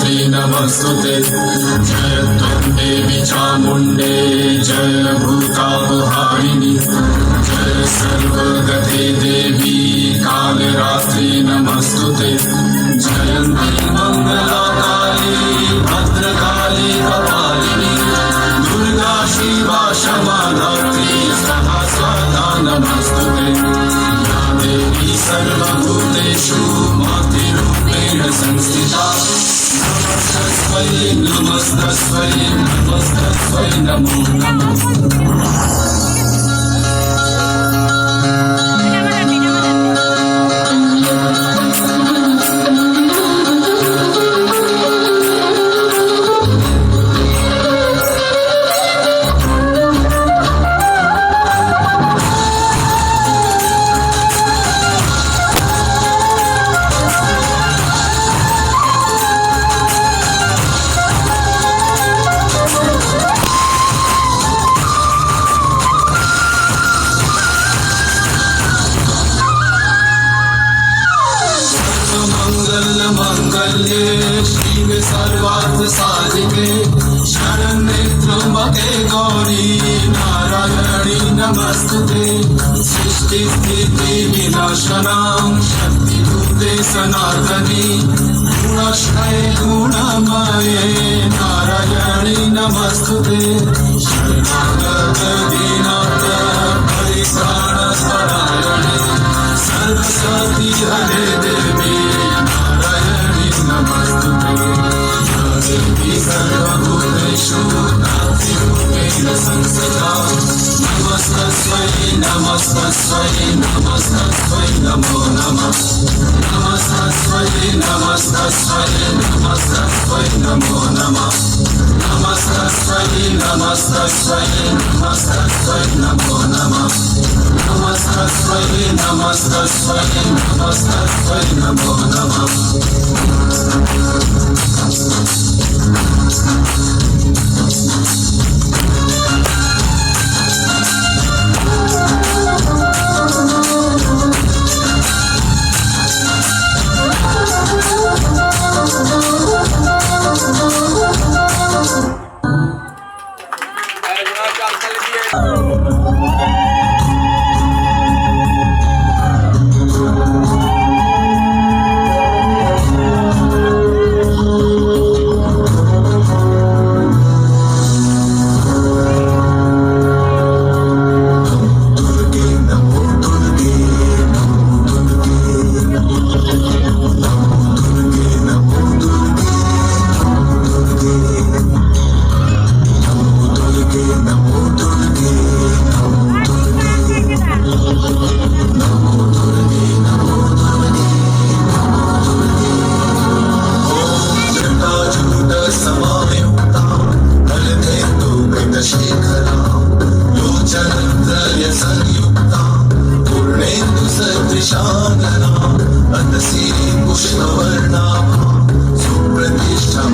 नमस्तुते जय त्वं देवी चामुण्डे जय भूतापहारिणि जय सर्वगते देवी कालरात्रि नमस्तुते जयन्ती मङ्गलाकाली भद्रकाली कपालिनी दुर्गा शिवा क्षमा धात्री सदा स्वधा नमस्तुते या देवी सर्वभूतेषु मातृरूपेण संस्थिता नमस्तस्मै नमस्तस्मै नमस्तस्मै नमो नमः मंगल्ये शिव सर्वार्थ साधिके शरण्ये त्र्यंबके गौरी नारायणी नमस्तुते सृष्टि स्थिति विनाशनां शक्तिभूते सनातनी गुणक्षये गुणमये नारायणी नमस्तुते शरणागत दीनार्थ परित्राणपरायणे सरस्वती हरे देवी नमस्तुते देवी सर्वभूतेषु नास्तिरूपेण संस्थिता नमस्तस्मै नमस्तस्मै नमस्तस्मै नमो नमः नमस्तस्मै नमस्तस्मै नमस्तस्मै नमो नमः नमस्तस्मै नमस्तस्मै नमस्तस्मै नमो नमः नमस्तस्मै नमस्तस्मै नमस्तस्मै नमो नमः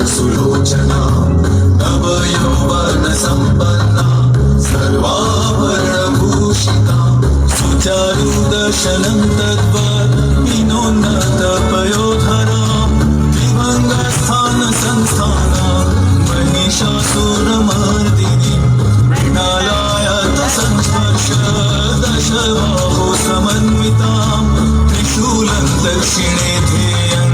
सुलोचना नवयौवन संपन्ना सर्वाभरणभूषिता सुचारुदर्शनं तद्वत् विनोन्नतपयोधरा दिवङ्गस्थानसंस्थाना महिषासुरमर्दिनी मृणालायतसंस्पर्श दशबाहो समन्वितां त्रिशूलं दक्षिणे ध्येयं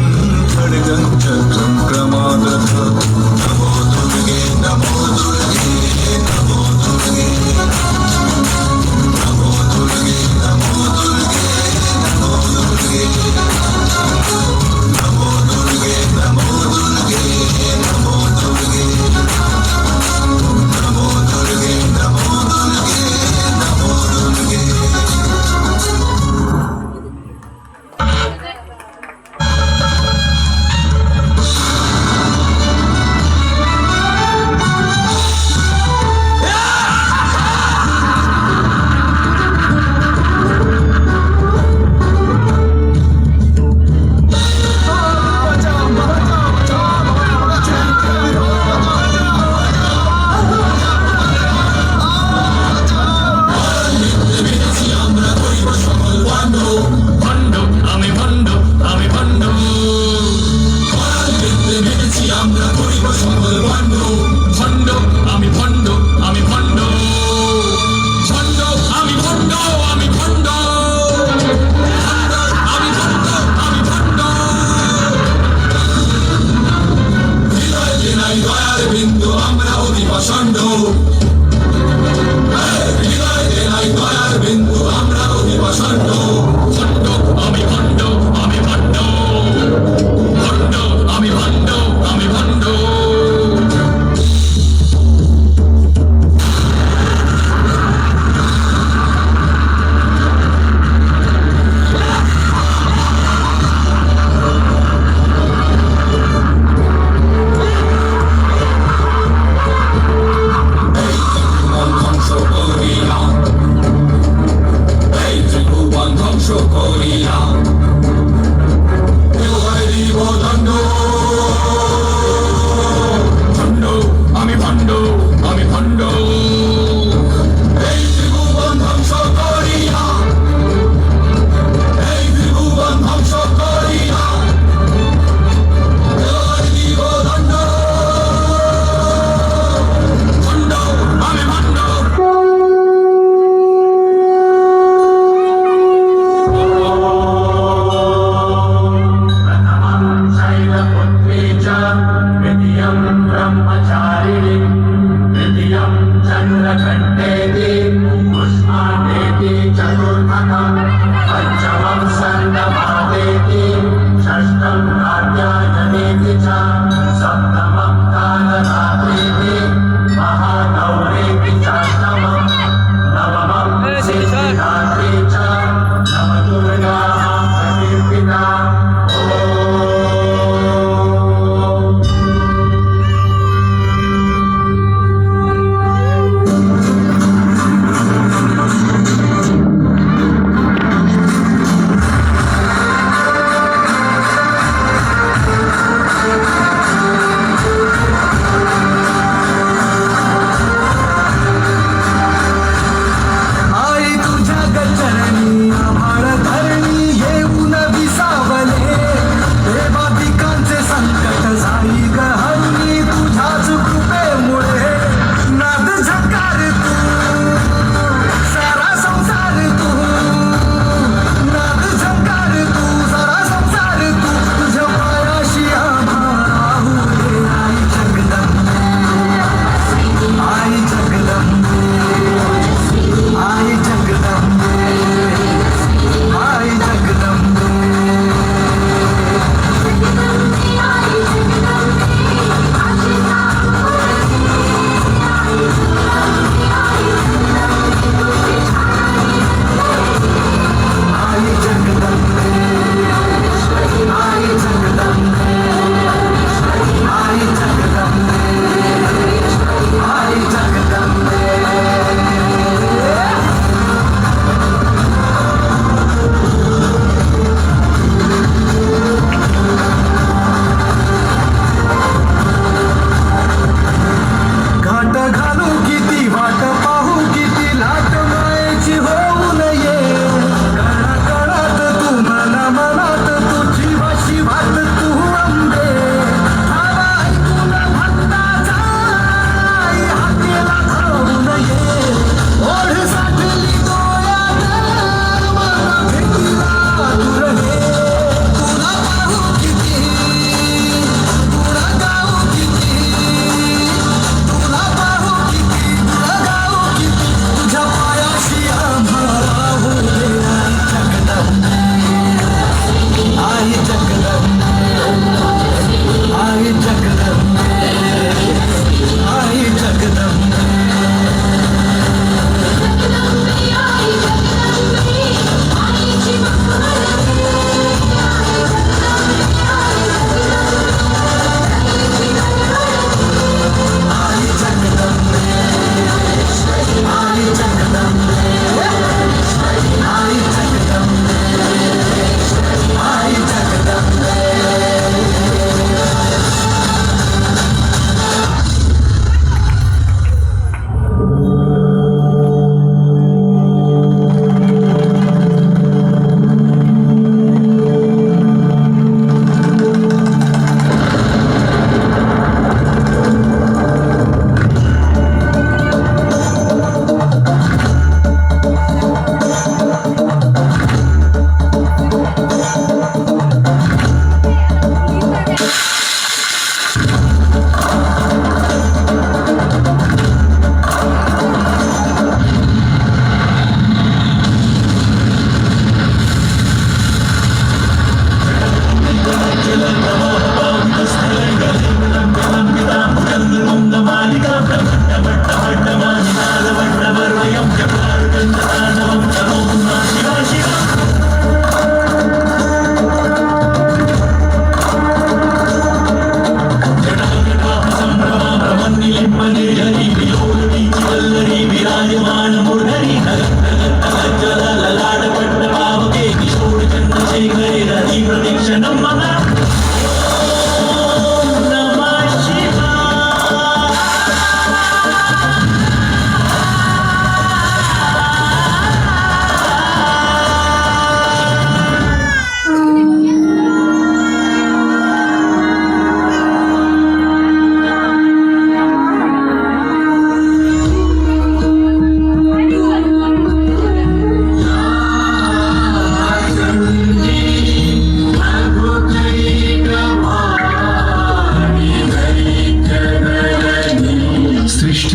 আমরা করিব সকল ভণ্ড ভণ্ড আমি ভণ্ড আমি ভণ্ড ভণ্ড আমি ভণ্ড আমি ভণ্ড আমি ভণ্ড আমি ভণ্ড হৃদয়ে নাই দয়ার বিন্দু আমরা অতি পাষণ্ড হৃদয়ে নাই দয়ার বিন্দু আমরা অতি পাষণ্ড ভণ্ড আমি ভণ্ড আমি ভণ্ড ভণ্ড আমি ভণ্ড আমি ভণ্ড ধ্বংস করিয়া এই ত্রিভুবন ধ্বংস করিয়া দেওয়ায় দিব দণ্ড ভণ্ড আমি ভণ্ড আমি ভণ্ড এই ত্রিভুবন ধ্বংস করিয়া এই ত্রিভুবন ধ্বংস করিয়া দেওয়ায় দিব দণ্ড ভণ্ড আমি ভণ্ড शैलपुत्री च द्वितीयं ब्रह्मचारिणी तृतीयं चन्द्रकण्ठेति पुष्पाण्डेति चतुर्थकं पञ्चमं सन्नपादेति षष्ठं कात्यायनेति च सप्तमं कालरात्रेति महागौरेति चाष्टमं नवमं सिद्धिदात्री च नवदुर्गाः प्रकीर्तिता ॐ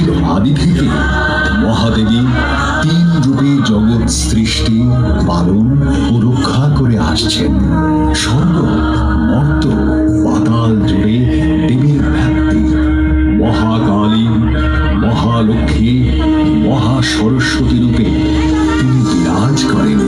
সৃষ্টির আদি থেকে মহাদেবী 3 রূপে জগৎ সৃষ্টি, পালন ও রক্ষা করে আসছেন। স্বর্গ, মর্ত, পাতাল জুড়ে দেবীর ব্যাপ্তি। মহাকালী, মহালক্ষ্মী, মহাসরস্বতী রূপে তিনি বিরাজ করেন।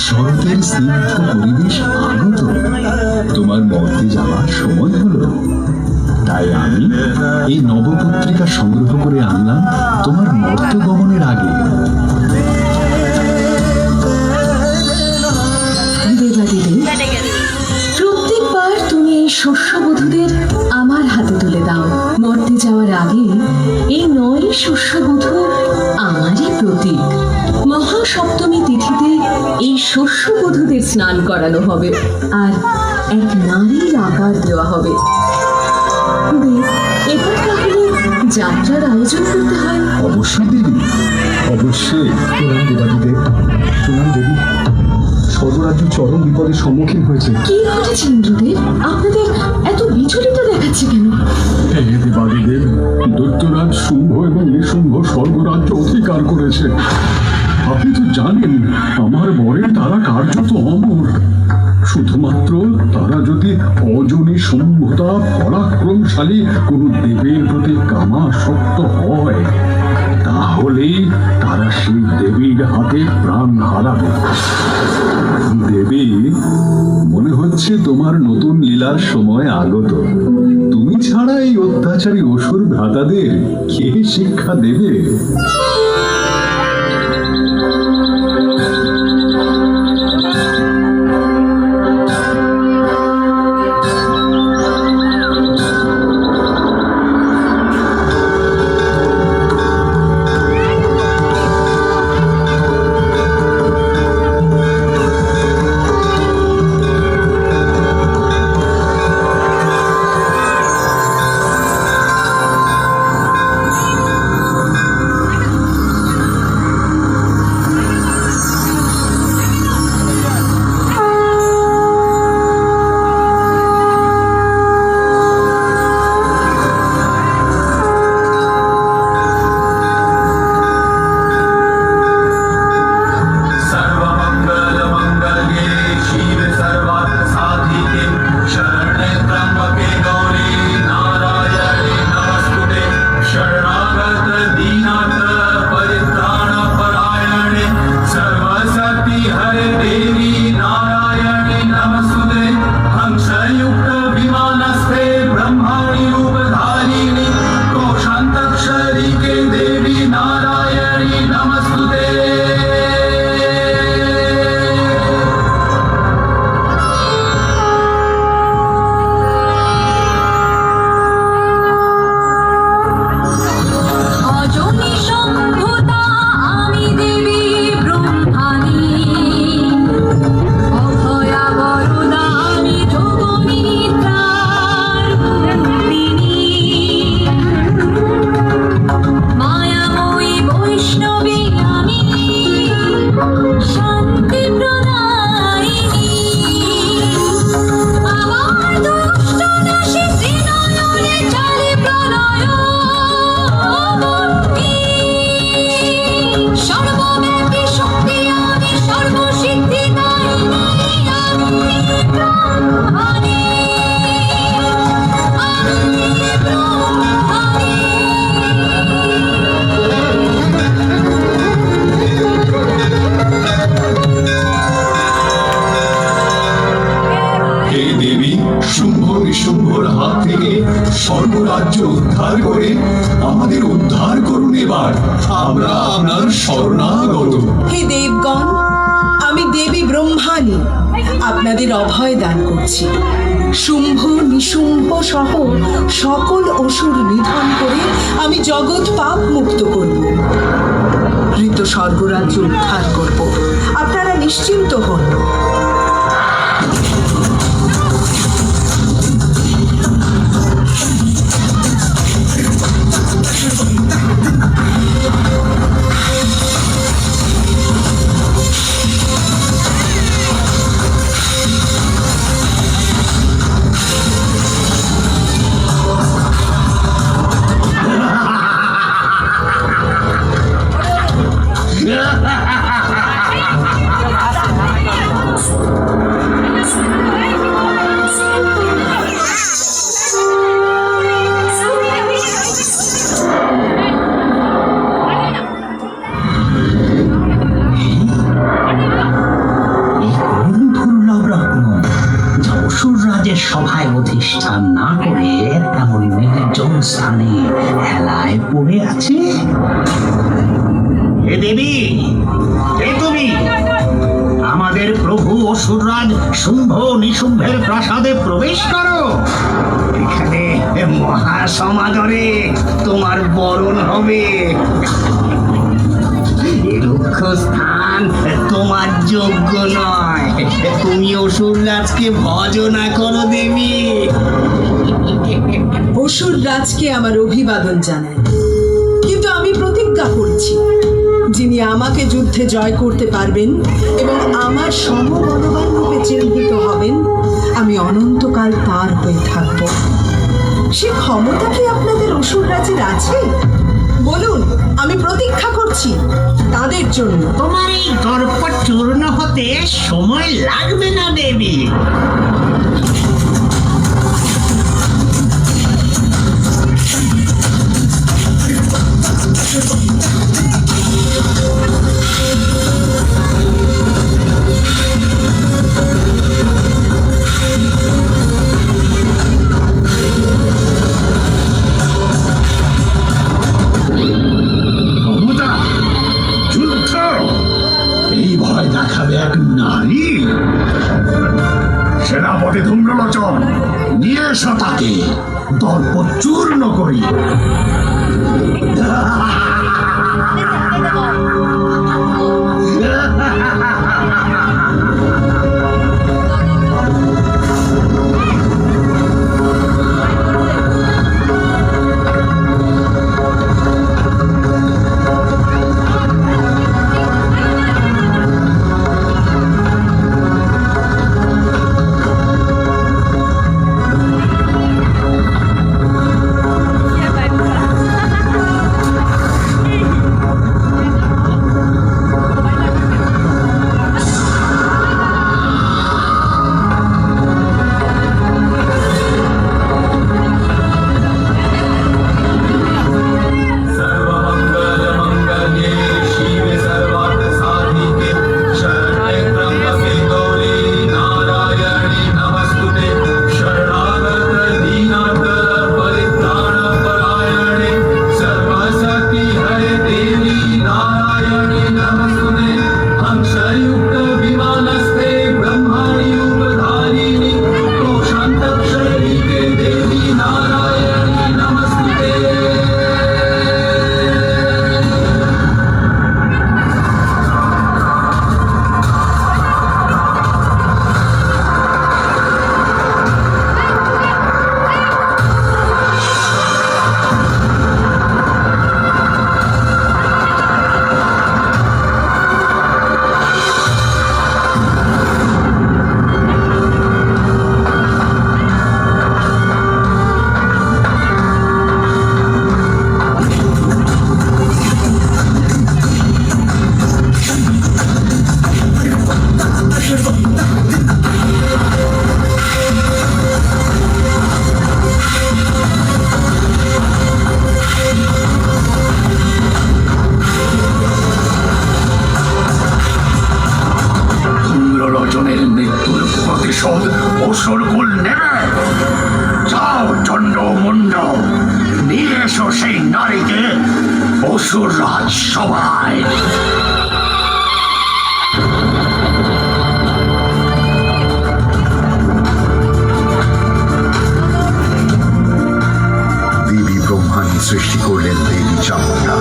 শরতের স্নিগ্ধ পরিবেশ আগত, তোমার মর্তে যাওয়ার সময় হলো। তাই আমি এই নবপত্রিকা সংগ্রহ করে আনলাম তোমার মর্ত গমনের আগে। প্রত্যেকবার তুমি এই শস্যবধূদের আমার হাতে তুলে দাও। মর্তে যাওয়ার আগে এই 9 শস্যবধূ আমারই প্রতীক। মহাসপ্তমী তিথিতে এই শস্যবধূদের স্নান করানো হবে আর এক নারীর আকার দেওয়া হবে। এবার তাহলে যাত্রার আয়োজন করতে হয়। অবশ্যই দেবী, অবশ্যই। প্রণাম দেবাদিদেব, প্রণাম দেবী। সর্বরাজ্য চরম বিপদের সম্মুখীন হয়েছে। কি ঘটেছে ইন্দ্রদেব? আপনাদের এত বিচলিত দেখাচ্ছে কেন? হে দেবাদিদেব, দৈত্যরাজ শুম্ভ এবং নিশুম্ভ স্বর্গরাজ্য অধিকার করেছে। আপনি তো জানেন আমার বরের তারা কার্যত অমর। শুধুমাত্র তারা যদি অজনী সম্ভূতা পরাক্রমশালী কোন দেবীর প্রতি কামাসক্ত হয়, তাহলেই তারা সেই দেবীর হাতে প্রাণ হারাবে। দেবী, মনে হচ্ছে তোমার নতুন লীলার সময় আগত। তুমি ছাড়া এই অত্যাচারী অসুর ভ্রাতাদের কে শিক্ষা দেবে? শুম্ভর হাত থেকে স্বর্গরাজ্য উদ্ধার করে আমাদের উদ্ধার করুন। এবার আমরা আপনার শরণাগত। হে দেবগণ, আমি দেবী ব্রহ্মাণী আপনাদের অভয় দান করছি। শুম্ভ নিশুম্ভ সহ সকল অসুর নিধন করে আমি জগৎ পাপ মুক্ত করব, ঋত স্বর্গরাজ্য উদ্ধার করব। আপনারা নিশ্চিন্ত হন। সভায় অধিষ্ঠান না করে এমন নির্জন স্থানে হেলায় পড়ে আছে। হে দেবী, হে তুমি আমাদের প্রভু অসুররাজ শুম্ভ নিশুম্ভের প্রাসাদে প্রবেশ করো। এখানে মহাসমাদরে তোমার বরণ হবে। রুক্ষ স্থান তোমার যোগ্য নয়। তুমি অসুররাজকে ভজনা করো দেবী। অসুররাজকে আমার অভিবাদন জানাই, কিন্তু আমি প্রতিজ্ঞা করছি, যিনি আমাকে যুদ্ধে জয় করতে পারবেন এবং আমার সমবলবান রূপে চিহ্নিত হবেন, আমি অনন্তকাল তার হয়ে থাকব। সে ক্ষমতা কি আপনাদের অসুররাজের আছে? বলুন, আমি প্রতীক্ষা করছি তাদের জন্য। তোমার এই গর্ব চূর্ণ হতে সময় লাগবে না দেবী। মমতা, যুদ্ধ এই ভয় দেখাবে এক নারী? সেনাপতি ধূম্রলোচন, নিয়ে এসো তাকে, দর্প চূর্ণ করি। सर्वमङ्गलमङ्गल्ये शिवे सर्वार्थसाधिके शरण्ये त्र्यम्बके गौरी नारायणी नमस्तुते शरणागत दीनार्थ परित्राणपरायणे सर्वशक्ति हरे देवी नारायणी नमस्तुते हंसयुक्त विमानस्थे ब्रह्माणि उपधारिणि कोशान्तक्षरिके देवी नारायणी नमस्तुते। ধূম্রলোচনের মৃত্যুর প্রতিশোধ অসুরকুল নেবে। যাও চণ্ড মুন্ড, নিয়ে এসো সেই নারীকে অসুর রাজ সভায়। দেবী ব্রহ্মাণী সৃষ্টি করলেন দেবী চামুণ্ডা।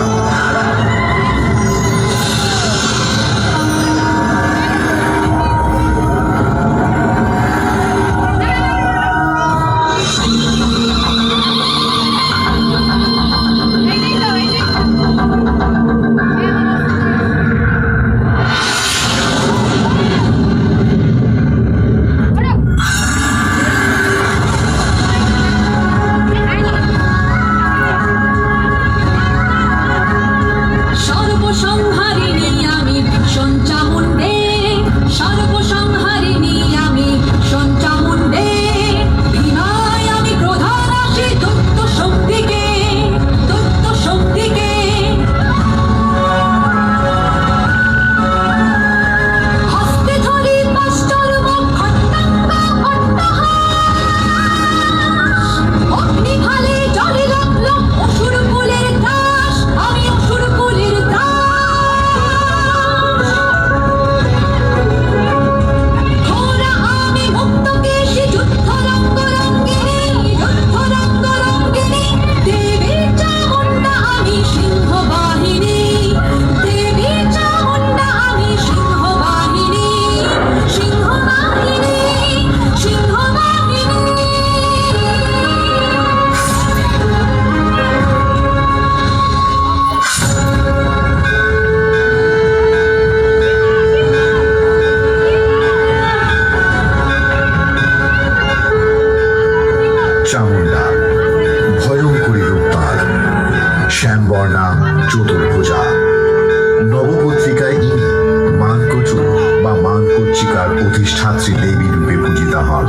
অধিষ্ঠাত্রী দেবী রূপে পূজিতা হন।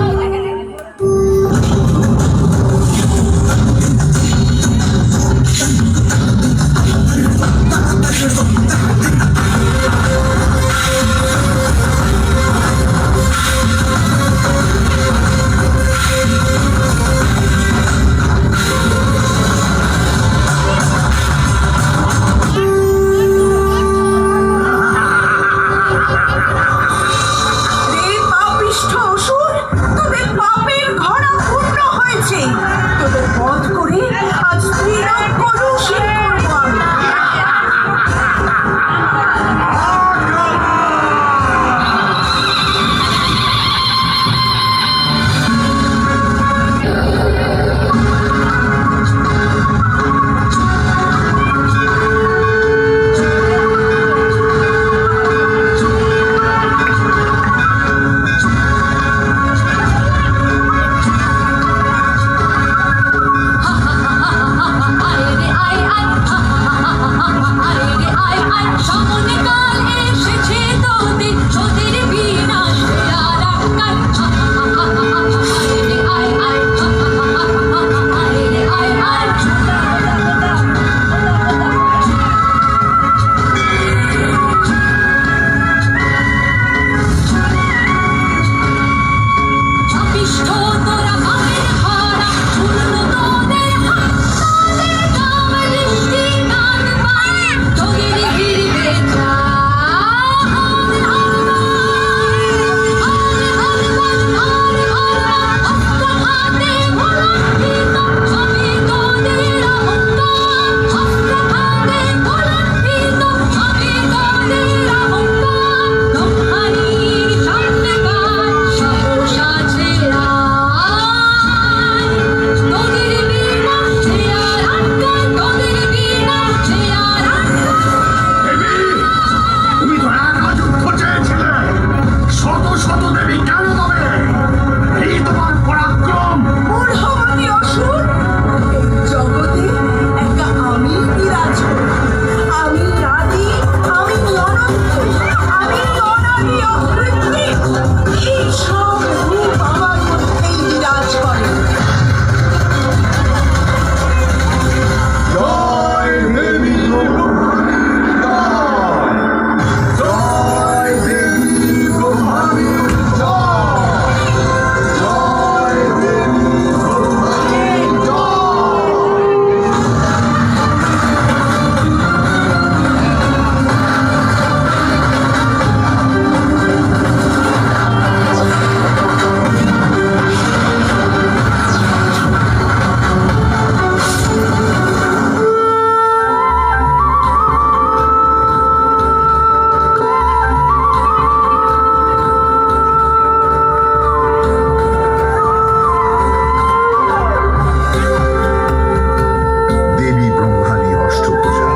রে পাপিষ্ঠ অসুর, তোদের পাপের ঘোড়া পূর্ণ হয়েছে। তোদের বধ করে আজ ত্রিলোক কলুষিত করব আমি। তুমি তো একা যুদ্ধ চেয়েছিলে, শত শত দেবী কেন তবে? এই তোমার পরাক্রম। মূঢ়মতি অসুর, এই জগতে একা আমি বিরাজ করি। আমি আদি, আমি অনন্ত, আমি অনাদি অকৃত্রিম। এই সব রূপ আমার মধ্যেই বিরাজ করে। জয় দেবী ব্রহ্মাণী জয়। জয় দেবী ব্রহ্মাণী জয়। জয় দেবী ব্রহ্মাণী জয়। দেবী ব্রহ্মাণী অষ্টভুজা,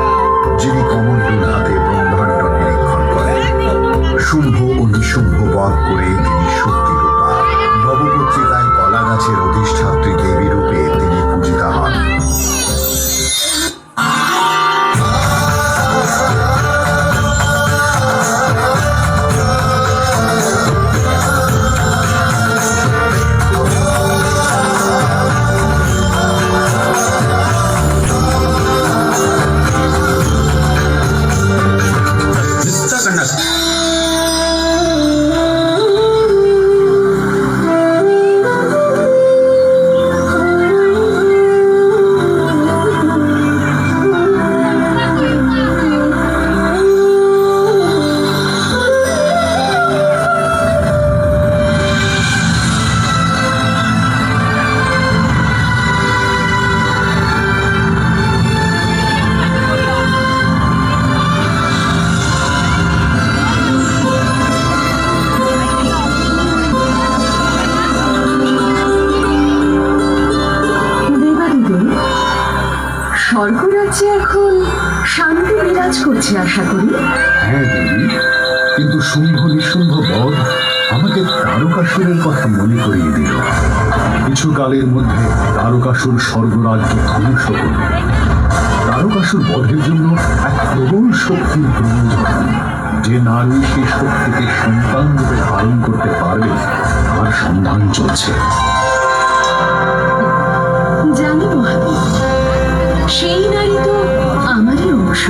যিনি কমণ্ডল হাতে ব্রহ্মাণ্ড নিরীক্ষণ করেন। শুম্ভ ও নিশুম্ভ বধ করে তিনি শক্তিরূপা। নবপত্রিকায় কলা গাছের অধিষ্ঠাত্রী দেবী রূপে তিনি পূজিতা হন। স্বর্গরাজ্যে এখন শান্তি বিরাজ করছে আশা করি। হ্যাঁ দেবী, কিন্তু শুম্ভ নিশুম্ভ বধ আমাকে তারকাসুরের কথা মনে করিয়ে দিল। কিছু কালের মধ্যে তারকাসুর স্বর্গরাজ্য ধ্বংস করবে। তারকাসুর বধের জন্য এক প্রবল শক্তির প্রয়োজন। যে নারী সেই শক্তিকে সন্তান রূপে ধারণ করতে পারবে তার সন্ধান চলছে। জানি মহাদেব, সেই নারী তো আমারই অংশ।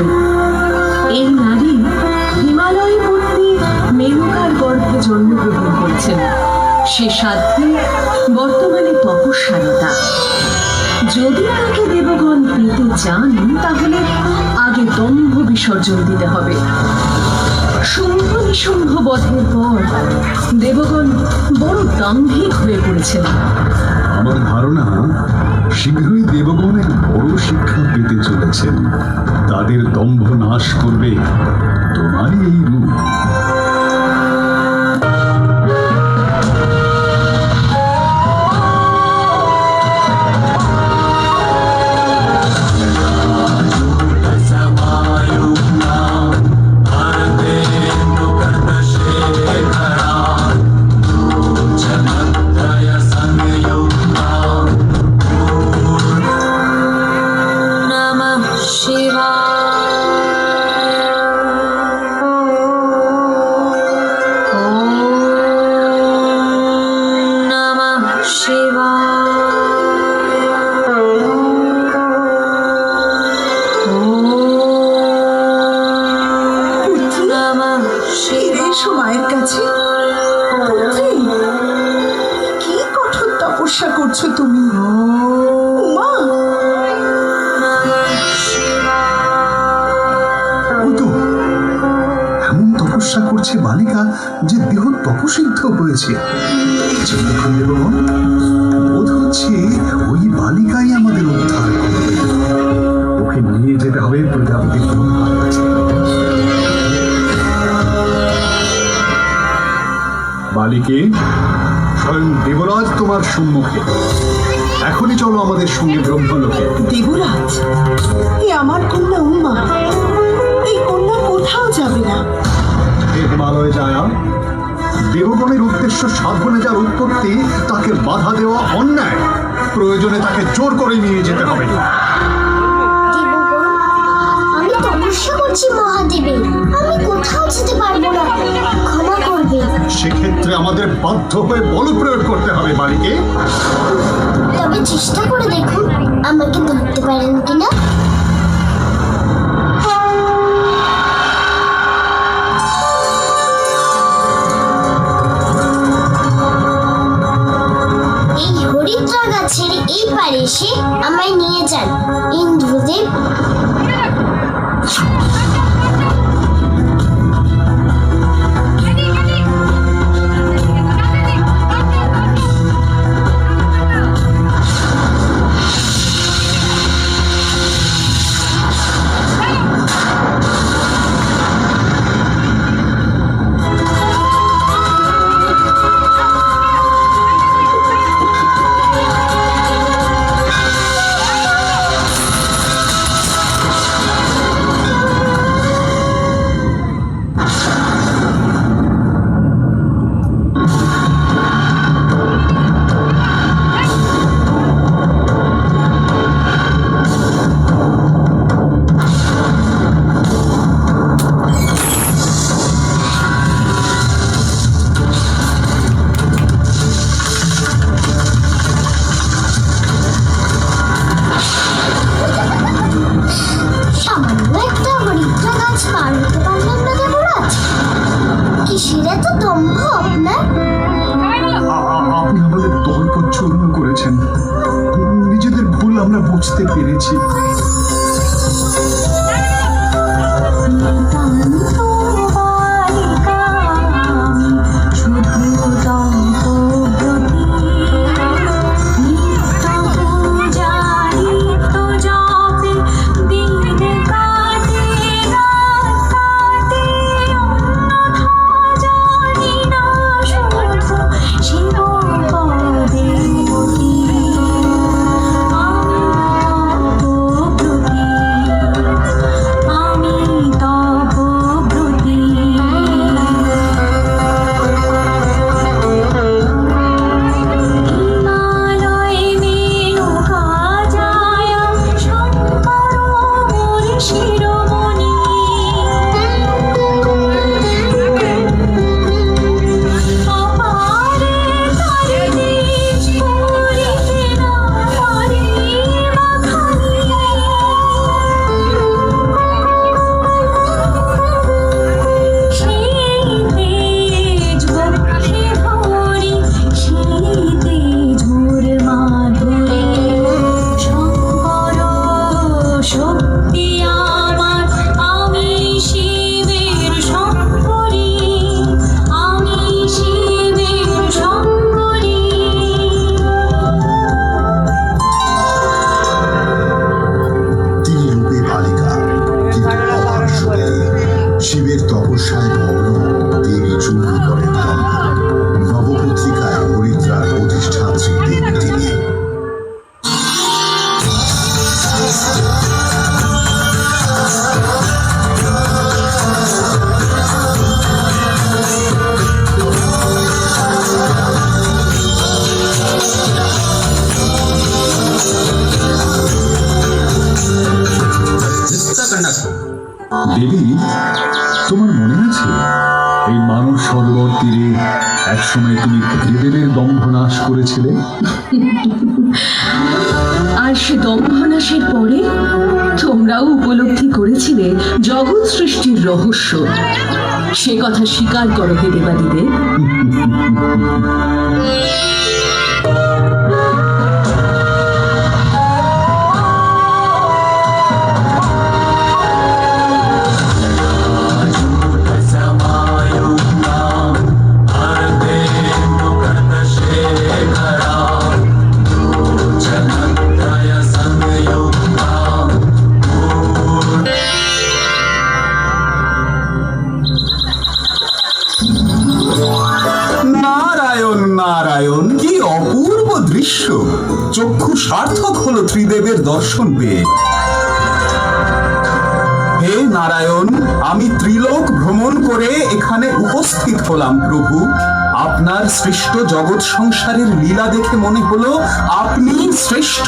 এই নারী হিমালয় পত্নী মেনকার গর্ভে জন্মগ্রহণ করেছেন। সে সাধ্যে বর্তমানে তপস্যারতা। যদি তাকে দেবগণ পেতে চান তাহলে আগে দম্ভ বিসর্জন দিতে হবে। শুম্ভ নিশুম্ভ বধের পর দেবগণ বড় দাম্ভিক হয়ে পড়েছেন। আমার ধারণা শীঘ্রই দেবগণের বড় শিক্ষা পেতে চলেছেন। তাদের দম্ভ নাশ করবে তোমারই এই রূপ। এসো মায়ের কাছে। পুত্রী, কি কঠোর তপস্যা করছো তুমি? মা, ওই তো এমন তপস্যা করছে বালিকা যে দেহ তপসিদ্ধ হয়েছে। দেবগণ, বোধ হচ্ছে ওই বালিকাই আমাদের উদ্ধার করবে। ওকে নিয়ে যেতে হবে প্রজাপতি ব্রহ্মার কাছে। বালিকে, স্বয়ং দেবরাজ তোমার সম্মুখে। এখনই চলো আমাদের সঙ্গে ব্রহ্মলোকে। দেবরাজ, এ আমার কন্যা উমা। এই কন্যা কোথাও যাবে না। হে হিমালয় জায়া, দেবগণের উদ্দেশ্য সাধনে যার উৎপত্তি তাকে বাধা দেওয়া অন্যায়। প্রয়োজনে তাকে জোর করে নিয়ে যেতে হবে। আমি তপস্যা করছি মহাদেবের, আমি কোথাও যেতে পারবো না, ক্ষমা করবে। সেক্ষেত্রে আমাদের বাধ্য হয়ে বল প্রয়োগ করতে হবে বালিকে। তবে চেষ্টা করে দেখুন আমাকে ধরতে পারেন কিনা। এই হরিদ্রা গাছের এই পারে এসে আমায় নিয়ে যান ইন্দ্রদেব। আমরা বুঝতে পেরেছি। দেবী, তোমার মনে আছে এই মানব সরোবর তীরে একসময় তুমি ত্রিদেবের দম্ভ নাশ করেছিলে? আর সে দম্ভনাশের পরে তোমরাও উপলব্ধি করেছিলে জগৎ সৃষ্টির রহস্য। সে কথা স্বীকার করো হে দেবাদিদেব। নারায়ণ নারায়ণ, কি অপূর্ব দৃশ্য! চক্ষু সার্থক হলো ত্রিদেবের দর্শন পেয়ে। হে নারায়ণ, আমি ত্রিলোক ভ্রমণ করে এখানে উপস্থিত হলাম প্রভু। আপনার সৃষ্ট জগৎ সংসারের লীলা দেখে মনে হলো আপনি শ্রেষ্ঠ।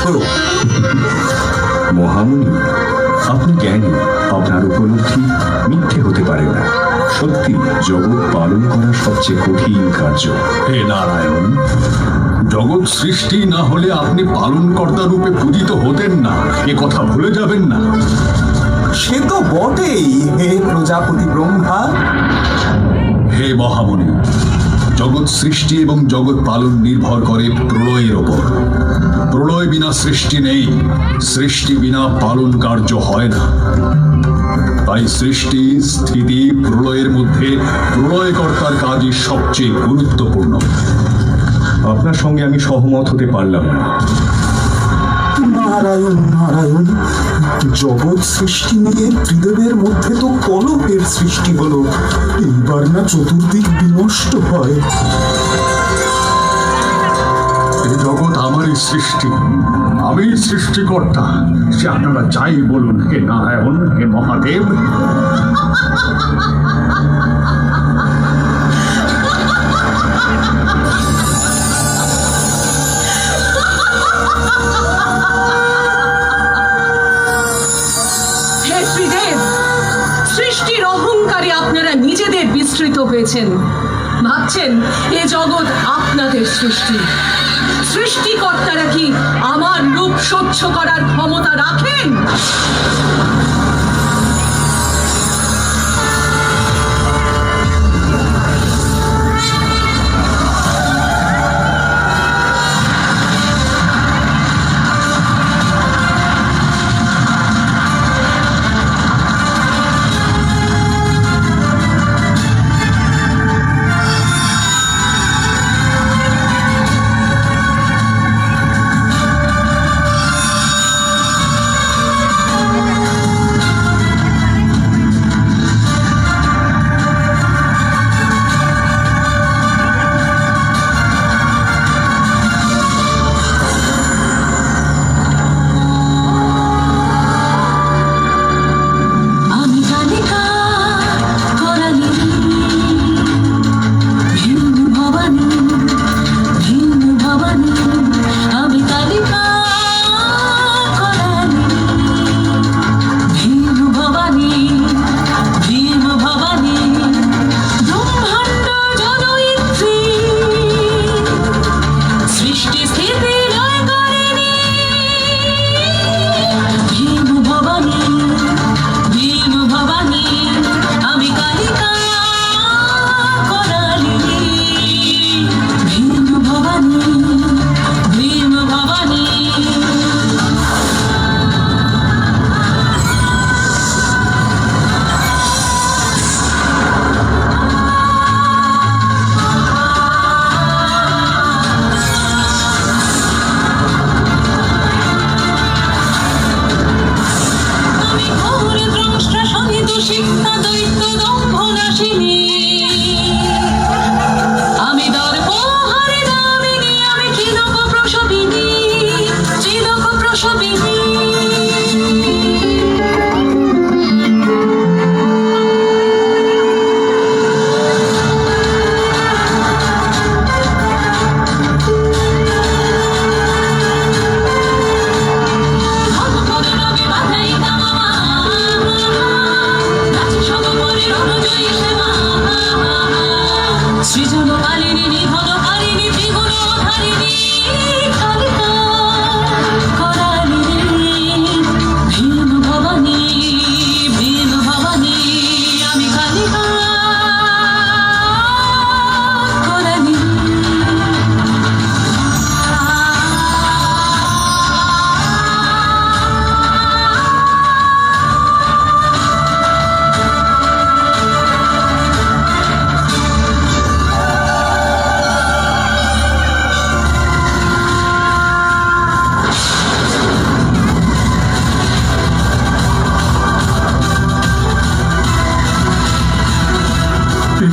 মহামুনি, আপনি জ্ঞানী, আপনার উপলব্ধি মিথ্যে হতে পারে না। সত্যি জগৎ পালন করা সবচেয়ে কঠিন কার্য। হে নারায়ণ, জগৎ সৃষ্টি না হলে আপনি পালনকর্তা রূপে পূজিত হতেন না, এ কথা ভুলে যাবেন না। সে তো বটেই হে প্রজাপতি ব্রহ্মা। হে মহামুনি, জগৎ সৃষ্টি এবং জগৎ পালন নির্ভর করে প্রলয়ের ওপর। প্রলয় বিনা সৃষ্টি নেই, সৃষ্টি বিনা পালন কার্য হয় না। তাই সৃষ্টি, স্থিতি, প্রলয়ের মধ্যে প্রলয়কর্তার কাজই সবচেয়ে গুরুত্বপূর্ণ। আপনার সঙ্গে আমি সহমত হতে পারলাম না। নারায়ণ নারায়ণ, জগৎ সৃষ্টি নিয়ে ত্রিদেবের মধ্যে তো কলহের সৃষ্টি হলো। এইবার না চতুর্দিক বিনষ্ট হয়। এই জগৎ আমারই সৃষ্টি, আমি সৃষ্টিকর্তা। সে আপনারা যাই বলুন হে নারায়ণ, হে মহাদেব। হে ত্রিদেব, সৃষ্টির অহংকারে আপনারা নিজেদের বিস্তৃত হয়েছেন। ভাবছেন এ জগৎ আপনাদের সৃষ্টি। সৃষ্টিকর্তারা কি আমার রূপ সহ্য করার ক্ষমতা রাখেন?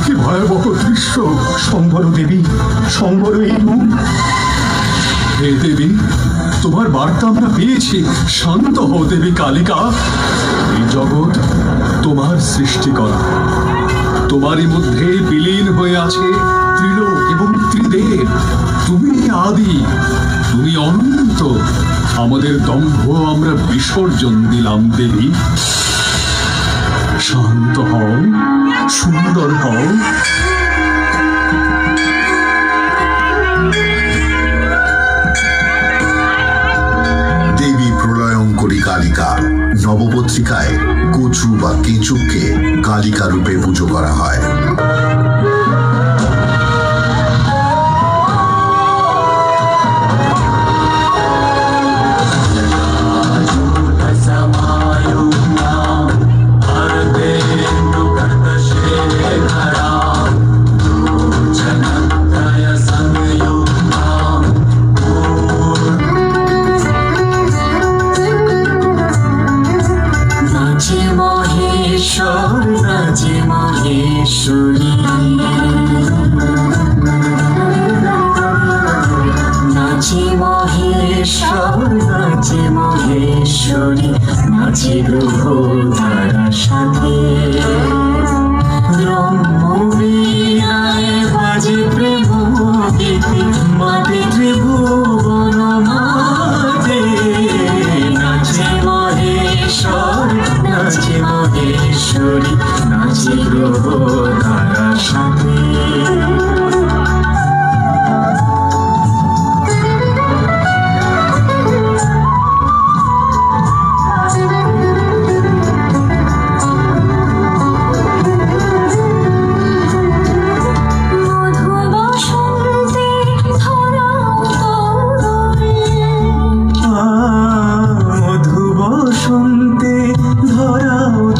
কি ভয়াবহ দৃশ্য! সম্বর দেবী, সম্বর এই রূপ! হে দেবী, তোমার বার্তা আমরা পেয়েছি। শান্ত হও দেবী কালিকা। এই জগৎ তোমার সৃষ্টি করা। তোমারই মধ্যে বিলীন হয়ে আছে ত্রিলোক এবং ত্রিদেব। তুমি আদি, তুমি অনন্ত। আমাদের দম্ভ আমরা বিসর্জন দিলাম দেবী। শান্ত হও, সুন্দর হও। দেবী প্রলয়ঙ্করী কালিকা। নবপত্রিকায় কচু বা কেঁচুকে কালিকা রূপে পুজো করা হয়। নাচে মহেশ্বর, নাচে মহেশ্বরী, নাচে মহেশ্বর, নাচে মহেশ্বরী, নাচে গ্রহ তারার সাথে। ব্রহ্মবীণায় বাজে প্রেম গীতি, মাতে ত্রিভুবন মাঝে। নাচে মহেশ্বর, নাচে মহেশ্বরী, নাচে গ্রহ তারার সাথে। মধু বসন্তে ধরাও তরুণী। মধু বসন্তে ধরাও